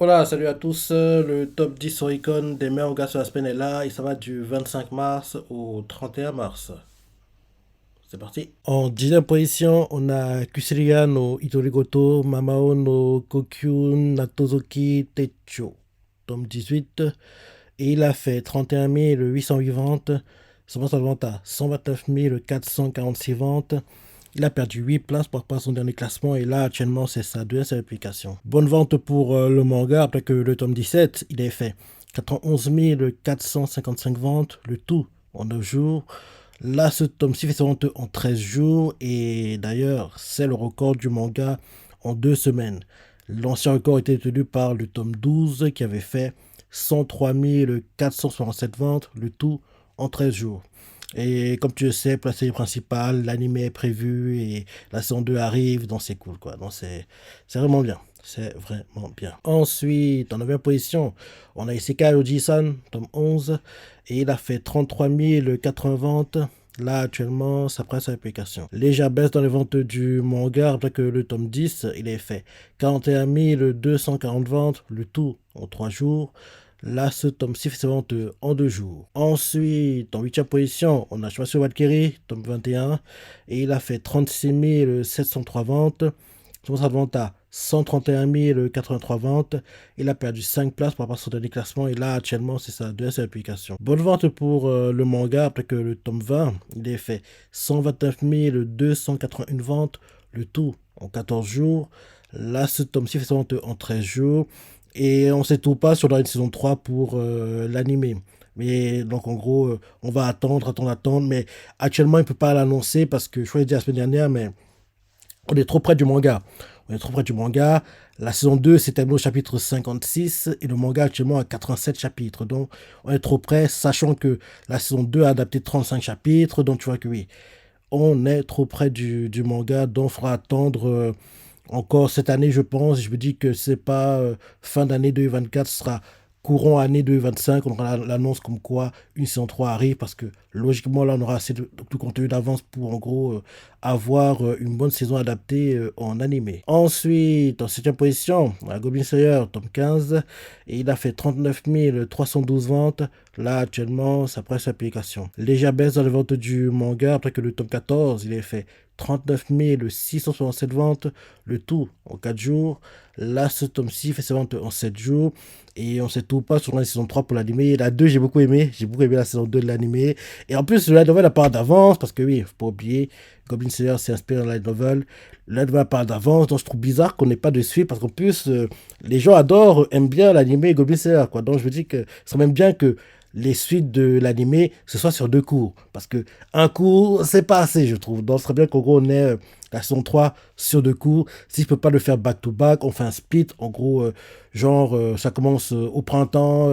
Voilà, salut à tous. Le top 10 Oricon des meilleurs mangas sur la semaine est là et ça va du 25 mars au 31 mars. C'est parti. En 19e position, on a Kuseriya no Itorigoto, Mamao no Kokyu Natozoki Techo, tome 18. Et il a fait 31 808 ventes. Son vente à 129 446 ventes. Il a perdu 8 places par rapport à son dernier classement et là actuellement c'est sa deuxième publication. Bonne vente pour le manga après que le tome 17 il a fait 91 455 ventes, le tout en 9 jours. Là ce tome 6 fait sa vente en 13 jours et d'ailleurs c'est le record du manga en 2 semaines. L'ancien record était tenu par le tome 12 qui avait fait 103 467 ventes, le tout en 13 jours. Et comme tu le sais, pour la série principale, l'anime est prévu et la saison 2 arrive, donc c'est cool quoi. Donc c'est vraiment bien. C'est vraiment bien. Ensuite, en 9e position, on a Isekai Oji-san, tome 11, et il a fait 33 080 ventes. Là, actuellement, ça prend sa application. Légère baisse dans les ventes du manga, après que le tome 10, il a fait 41 240 ventes, le tout en 3 jours. Là, ce tome 6 fait ses ventes en 2 jours. Ensuite, en 8e position, on a Shumatsu Valkyrie, tome 21, et il a fait 36 703 ventes. Son de vente à 131 083 ventes. Il a perdu 5 places par rapport à son dernier classement. Et là, actuellement, c'est sa deuxième publication. Bonne vente pour le manga, après que le tome 20, il a fait 129 281 ventes, le tout en 14 jours. Là, ce tome 6 fait sa vente en 13 jours. Et on ne sait tout pas sur la saison 3 pour l'animé. Mais donc en gros, on va attendre. Mais actuellement, il ne peut pas l'annoncer parce que je crois que dit la semaine dernière, mais on est trop près du manga. On est trop près du manga. La saison 2 s'est terminée au chapitre 56 et le manga actuellement a 87 chapitres. Donc on est trop près, sachant que la saison 2 a adapté 35 chapitres. Donc tu vois que oui, on est trop près du manga. Donc il faudra attendre encore cette année, je pense. Je me dis que c'est pas fin d'année 2024, ce sera courant année 2025. On aura l'annonce comme quoi une saison 3 arrive parce que logiquement, là, on aura assez de contenu d'avance pour en gros avoir une bonne saison adaptée en animé. Ensuite, en 7e position, on a Goblin Slayer, tome 15, et il a fait 39 312 ventes. Là, actuellement, ça presse l'application. Légère baisse dans les ventes du manga après que le tome 14, il a fait 39 667 ventes, le tout en 4 jours. Là, ce tome-ci fait ses ventes en 7 jours. Et on sait tout pas sur la saison 3 pour l'animé. La 2, j'ai beaucoup aimé. J'ai beaucoup aimé la saison 2 de l'animé. Et en plus, le light novel a part d'avance. Parce que oui, faut pas oublier, Goblin Slayer s'est inspiré de light novel. Le light novel a part d'avance. Donc je trouve bizarre qu'on n'ait pas de suite. Parce qu'en plus, les gens adorent, aiment bien l'animé Goblin Slayer, quoi. Donc je me dis que ce serait même bien que les suites de l'animé, ce soit sur 2 cours. Parce que un cours, c'est pas assez, je trouve. Donc, ce serait bien qu'en gros, on ait la saison 3 sur 2 cours. Si je peux pas le faire back-to-back, on fait un split. En gros, genre, ça commence au printemps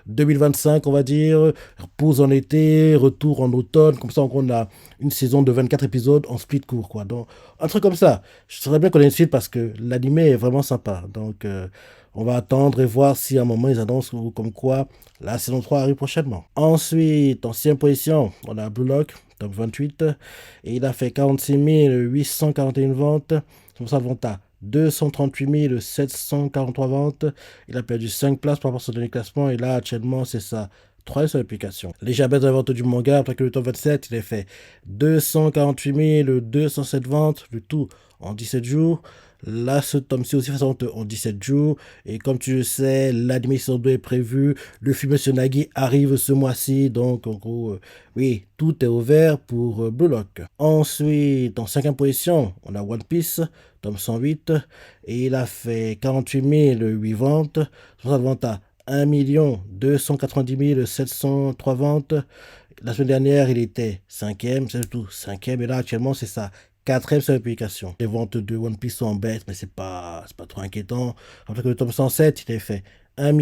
2025, on va dire. Pause en été, retour en automne. Comme ça, en gros, on a une saison de 24 épisodes en split court, quoi. Donc, un truc comme ça. Je serais bien qu'on ait une suite parce que l'animé est vraiment sympa. Donc, on va attendre et voir si à un moment ils annoncent comme quoi la saison 3 arrive prochainement. Ensuite, en 6e position, on a Blue Lock, top 28. Et il a fait 46 841 ventes. Son sa vente à 238 743 ventes. Il a perdu 5 places par rapport à son dernier classement. Et là, actuellement, c'est sa troisième application. Légère baisse de la vente du manga, après que le top 27, il a fait 248 207 ventes, le tout en 17 jours. Là, ce tome-ci aussi fait sa vente en 17 jours. Et comme tu le sais, l'admission 2 est prévue. Le film Tsunagi arrive ce mois-ci. Donc, en gros, oui, tout est ouvert pour Blue Lock. Ensuite, en 5e position, on a One Piece, tome 108. Et il a fait 48 008 ventes. Son vente à 1 290 703 ventes. La semaine dernière, il était 5e, c'est tout, 5e. Et là, actuellement, c'est ça. Quatrième sur l'application. Les ventes de One Piece sont bêtes, mais c'est pas trop inquiétant. Après que le tome 107, il a fait 1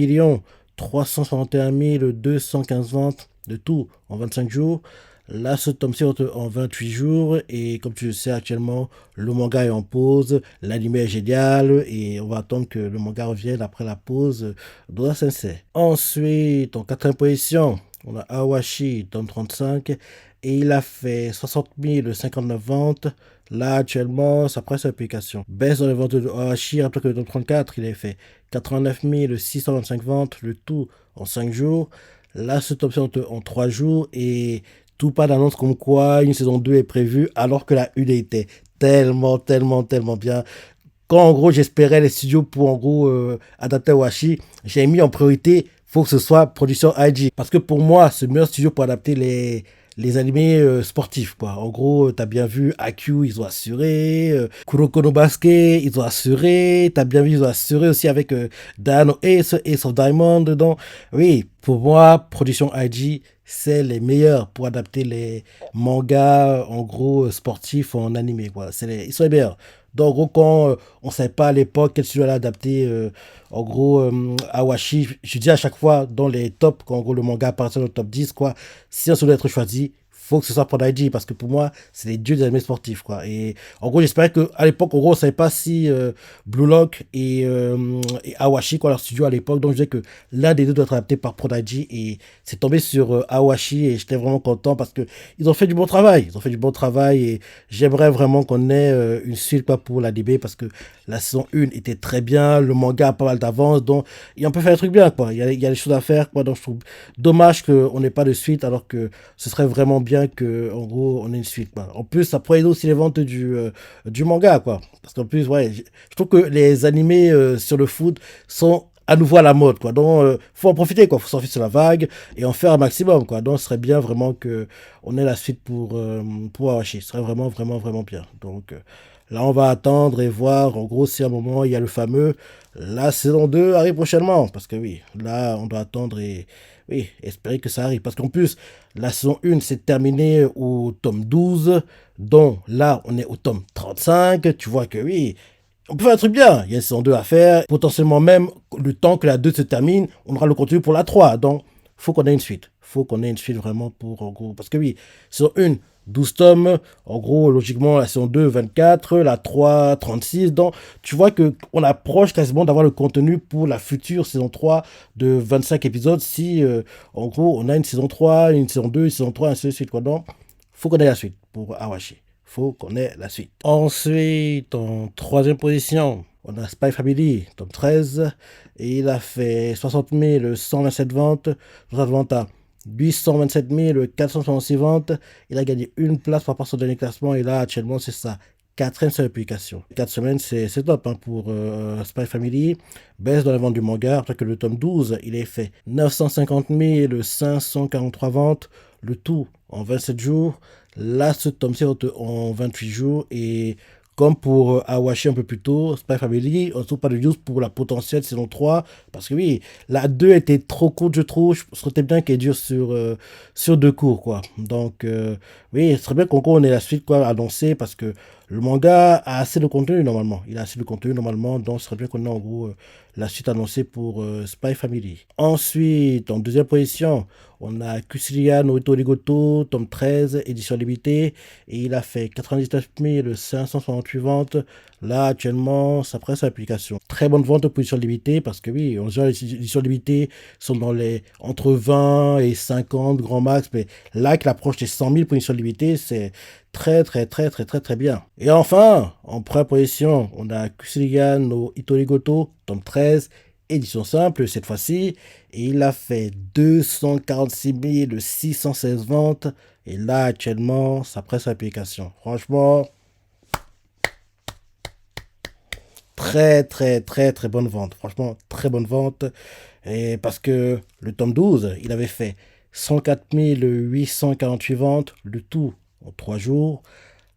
361 215 ventes de tout en 25 jours. Là, ce tome-ci en 28 jours. Et comme tu le sais, actuellement, le manga est en pause. L'anime est génial. Et on va attendre que le manga revienne après la pause d'Oda Sensei. Ensuite, en 4e position, on a Awashi, tome 35. Et il a fait 60 059 ventes. Là, actuellement, ça presse l'application. Baisse dans les ventes de Ohashi, rappelez que le top 34, il a fait 89 625 ventes, le tout en 5 jours. Là, ce top en 3 jours et tout pas d'annonce comme quoi une saison 2 est prévue alors que la 1 était tellement bien. Quand en gros j'espérais les studios pour en gros adapter Ohashi, j'ai mis en priorité, faut que ce soit production IG. Parce que pour moi, c'est le meilleur studio pour adapter les animés sportifs, quoi. En gros, t'as bien vu AQ, ils ont assuré, Kuroko no Basket, ils ont assuré, t'as bien vu, ils ont assuré aussi avec Dano Ace, Ace of Diamond dedans. Oui, pour moi, production IG, c'est les meilleurs pour adapter les mangas, en gros, sportifs en animé, quoi. Ils sont les meilleurs. Donc, en gros, quand on ne savait pas à l'époque quel studio allait adapter, en gros, Awashi, je dis à chaque fois dans les tops, quand en gros le manga apparaît dans le top 10, quoi, si un studio doit être choisi, faut que ce soit pour Daiji, parce que pour moi, c'est les dieux des animés sportifs, quoi. Et en gros, j'espérais qu'à l'époque, en gros, on ne savait pas si Blue Lock et Awashi, quoi, leur studio à l'époque, donc je disais que l'un des deux doit être adapté par Prodigy, et c'est tombé sur Awashi, et j'étais vraiment content parce que ils ont fait du bon travail. Ils ont fait du bon travail, et j'aimerais vraiment qu'on ait une suite, quoi, pour l'animé, parce que la saison 1 était très bien, le manga a pas mal d'avance, donc on peut faire un truc bien, quoi. Il y a des choses à faire, quoi, donc je trouve dommage qu'on n'ait pas de suite, alors que ce serait vraiment bien que, en gros, on ait une suite, quoi. En plus, ça pourrait aider aussi les ventes du manga, quoi. Parce qu'en plus, ouais, je trouve que les animés sur le foot sont à nouveau à la mode, quoi. Donc, faut en profiter, quoi. Faut surfer sur la vague et en faire un maximum, quoi. Donc, ce serait bien vraiment que on ait la suite pour Awashi. Ce serait vraiment bien. Donc, là, on va attendre et voir, en gros, si à un moment, il y a le fameux la saison 2 arrive prochainement. Parce que oui, là, on doit attendre et oui, espérer que ça arrive. Parce qu'en plus, la saison 1 s'est terminée au tome 12. Donc là, on est au tome 35. Tu vois que oui, on peut faire un truc bien. Il y a une saison 2 à faire. Potentiellement même, le temps que la 2 se termine, on aura le contenu pour la 3. Donc, faut qu'on ait une suite. Faut qu'on ait une suite vraiment pour, en gros. Parce que oui, saison 1, 12 tomes. En gros, logiquement, la saison 2, 24. La 3, 36. Donc, tu vois qu'on approche quasiment d'avoir le contenu pour la future saison 3 de 25 épisodes. Si, en gros, on a une saison 3, une saison 2, une saison 3, ainsi de suite, quoi. Donc, faut qu'on ait la suite pour Awashi. Faut qu'on ait la suite. Ensuite, en troisième position, on a Spy Family, tome 13. Et il a fait 60 127 ventes. 60 ventes à 827 466 ventes. Il a gagné une place par rapport à son dernier classement. Et là, actuellement, c'est sa quatrième seule publication. 4 semaines, c'est top hein, pour Spy Family. Baisse dans la vente du manga. Après que le tome 12, il a fait 950 543 ventes. Le tout en 27 jours. Là, ce tome-ci en 28 jours. Et comme pour Awashi un peu plus tôt, Spy Family, on ne trouve pas de news pour la potentielle saison 3. Parce que oui, la 2 était trop courte, je trouve. Ce serait bien qu'elle dure sur 2 cours, quoi. Donc, oui, ce serait bien qu'on ait la suite, quoi, annoncée. Parce que le manga a assez de contenu, normalement. Il a assez de contenu, normalement. Donc, ce serait bien qu'on ait, en gros, la suite annoncée pour Spy Family. Ensuite, en deuxième position, on a Kusiriya no Itorigoto, tome 13, édition limitée. Et il a fait 99 568 ventes. Là, actuellement, ça presse l'application. Très bonne vente pour édition limitée parce que oui, on dirait les éditions limitées sont dans les entre 20 et 50 grand max. Mais là, avec l'approche des 100 000 pour édition limitée, c'est très bien. Et enfin, en première position, on a Kusiriya no Itorigoto, tome 13, édition simple cette fois-ci. Et il a fait 246 616 ventes. Et là, actuellement, ça presse l'application. Franchement, très bonne vente. Franchement, très bonne vente. Et parce que le tome 12, il avait fait 104 848 ventes, le tout en 3 jours.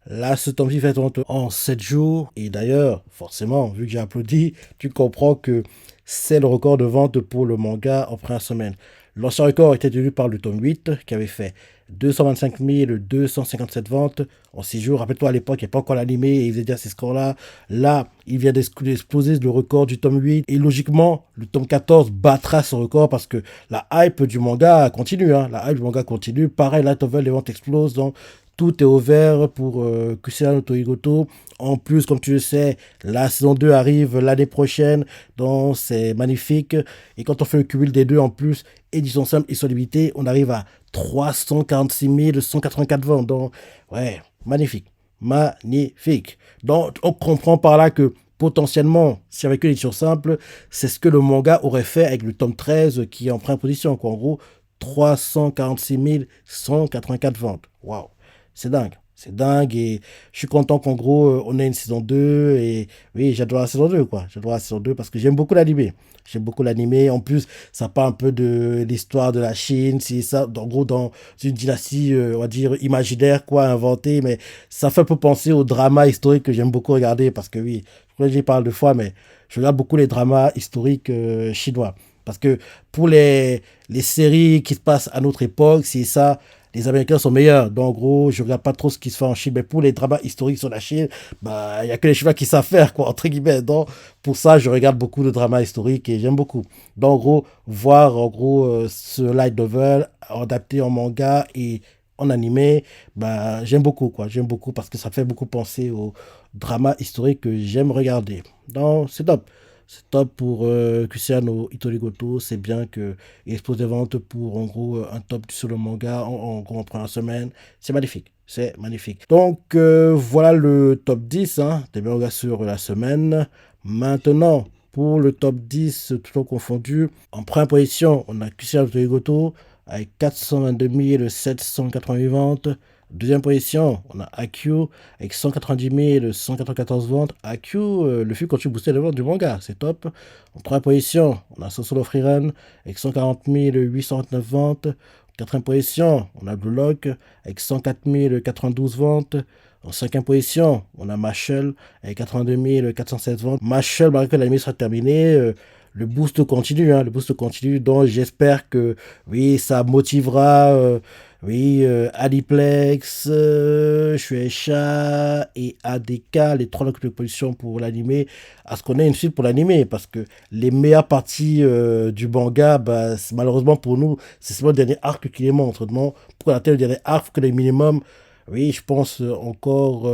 Là, ce tome-ci fait en 7 jours. Et d'ailleurs, forcément, vu que j'ai applaudi, tu comprends que c'est le record de vente pour le manga en première semaine. L'ancien record était tenu par le tome 8, qui avait fait 225 257 ventes en 6 jours. Rappelle-toi, à l'époque, il n'y a pas encore l'animé et il faisait déjà ces scores-là. Là, il vient d'exploser le record du tome 8. Et logiquement, le tome 14 battra ce record parce que la hype du manga continue. Hein. La hype du manga continue. Pareil, Light Novel, les ventes explosent. Donc, tout est ouvert pour Kusiriya no Torigoto. En plus, comme tu le sais, la saison 2 arrive l'année prochaine. Donc, c'est magnifique. Et quand on fait le cumul des deux, en plus, édition simple et édition limitée, on arrive à 346 184 ventes. Donc, ouais, magnifique. magnifique. Donc, on comprend par là que potentiellement, si avec une édition simple, c'est ce que le manga aurait fait avec le tome 13 qui est en première position, quoi. En gros, 346 184 ventes. Waouh, c'est dingue. C'est dingue et je suis content qu'en gros, on ait une saison 2 et oui, j'adore la saison 2 quoi. J'adore la saison 2 parce que j'aime beaucoup l'animé. J'aime beaucoup l'animé. En plus, ça parle un peu de l'histoire de la Chine, c'est ça, en gros, dans une dynastie, on va dire, imaginaire, quoi, inventée, mais ça fait un peu penser au drama historique que j'aime beaucoup regarder parce que oui, je crois que j'y parle deux fois, mais je regarde beaucoup les dramas historiques chinois. Parce que pour les séries qui se passent à notre époque, c'est ça, les Américains sont meilleurs. Donc, en gros, je regarde pas trop ce qui se fait en Chine. Mais pour les dramas historiques sur la Chine, bah, il y a que les Chinois qui savent faire, quoi, entre guillemets. Donc, pour ça, je regarde beaucoup de dramas historiques et j'aime beaucoup. Donc, en gros, voir, en gros, ce light novel adapté en manga et en animé, bah, j'aime beaucoup, quoi. J'aime beaucoup parce que ça fait beaucoup penser aux dramas historiques que j'aime regarder. Donc, c'est top. C'est top pour Kusiano Itorigoto. C'est bien qu'il expose des ventes pour en gros un top sur le manga en gros en première semaine. C'est magnifique. C'est magnifique. Donc voilà le top 10 hein, des mangas sur la semaine. Maintenant, pour le top 10, tout confondu, en première position, on a Kusiano Itorigoto avec 422 788 ventes. Deuxième position, on a AQ avec 190 194 ventes. AQ, le fut continue de booster les ventes du manga, c'est top. En troisième position, on a Sosolo Freerun avec 140 829 ventes. En quatrième position, on a Blue Lock avec 104 092 ventes. En cinquième position, on a Machel avec 82 407 ventes. Machel, malgré que l'anime sera terminé, le boost continue, hein, le boost continue. Donc j'espère que oui, ça motivera oui, Aliplex, Shueisha et ADK, les trois de position pour l'animé, à ce qu'on ait une suite pour l'animé, parce que les meilleures parties du manga, bah, malheureusement pour nous, c'est seulement le dernier arc qui les montre. Donc, pour atteindre le dernier arc, que le minimum, oui, je pense encore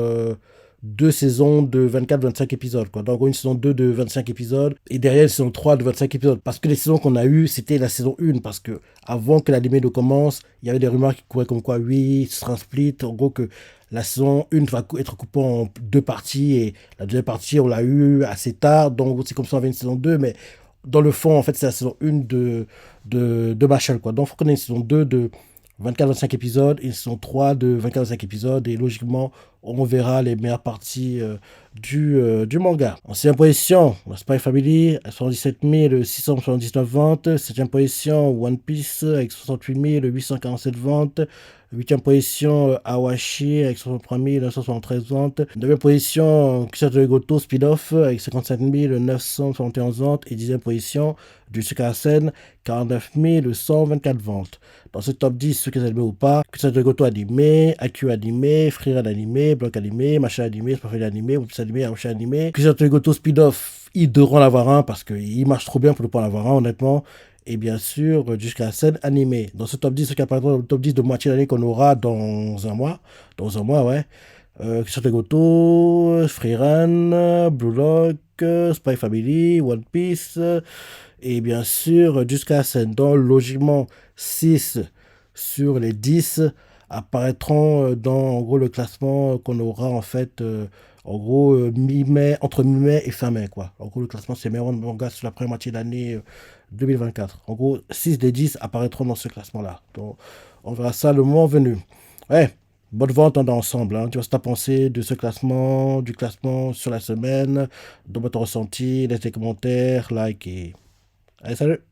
deux saisons de 24-25 épisodes. Quoi. Donc, une saison 2 de 25 épisodes et derrière une saison 3 de 25 épisodes. Parce que les saisons qu'on a eues, c'était la saison 1. Parce que avant que l'anime ne commence, il y avait des rumeurs qui couraient comme quoi, oui, ce sera un split. En gros, que la saison 1 va être coupée en deux parties et la deuxième partie, on l'a eu assez tard. Donc, c'est comme si on avait une saison 2. Mais dans le fond, en fait, c'est la saison 1 de Machel. Quoi. Donc, il faut qu'on ait une saison 2 de 24-25 épisodes, ils sont 3 de 24-25 épisodes, et logiquement, on verra les meilleures parties du manga. En 6e position, la Spy Family, à 77 679 ventes. 7e position, One Piece, avec 68 847 ventes. 8e position, Awashi, avec 63 973 ventes. 9e position, Kusato Goto, Speed-Off, avec 55 971 ventes. Et 10e position, Jujutsu Kaisen, 49 124 ventes. Dans ce top 10, ceux qui sont animés ou pas, Kusato Goto animé, AQ animé, Freerun animé, Block animé, Machin animé, Spafel animé, One Piece animé, Awashi animé. Kusato Goto, Speed-Off, ils devront en avoir un parce qu'il marche trop bien pour ne pas en avoir un, honnêtement. Et bien sûr, jusqu'à la scène animée. Dans ce top 10, ce qui apparaîtra dans le top 10 de moitié d'année qu'on aura dans un mois. Dans un mois, ouais. Christian Goto, Freerun, Blue Lock, Spy Family, One Piece. Et bien sûr, jusqu'à la scène. Donc, logiquement, 6 sur les 10 apparaîtront dans, en gros, le classement qu'on aura, en fait, en gros, mi-mai, entre mi-mai et fin mai, quoi. En gros, le classement, c'est meilleur manga sur la première moitié de l'année 2024. En gros, 6 des 10 apparaîtront dans ce classement-là. Donc, on verra ça le moment venu. Ouais, bonne vente dans l'ensemble. Hein. Tu vois ce que tu as pensé de ce classement, du classement sur la semaine, de votre ressenti, laisse des commentaires, like et... Allez, salut!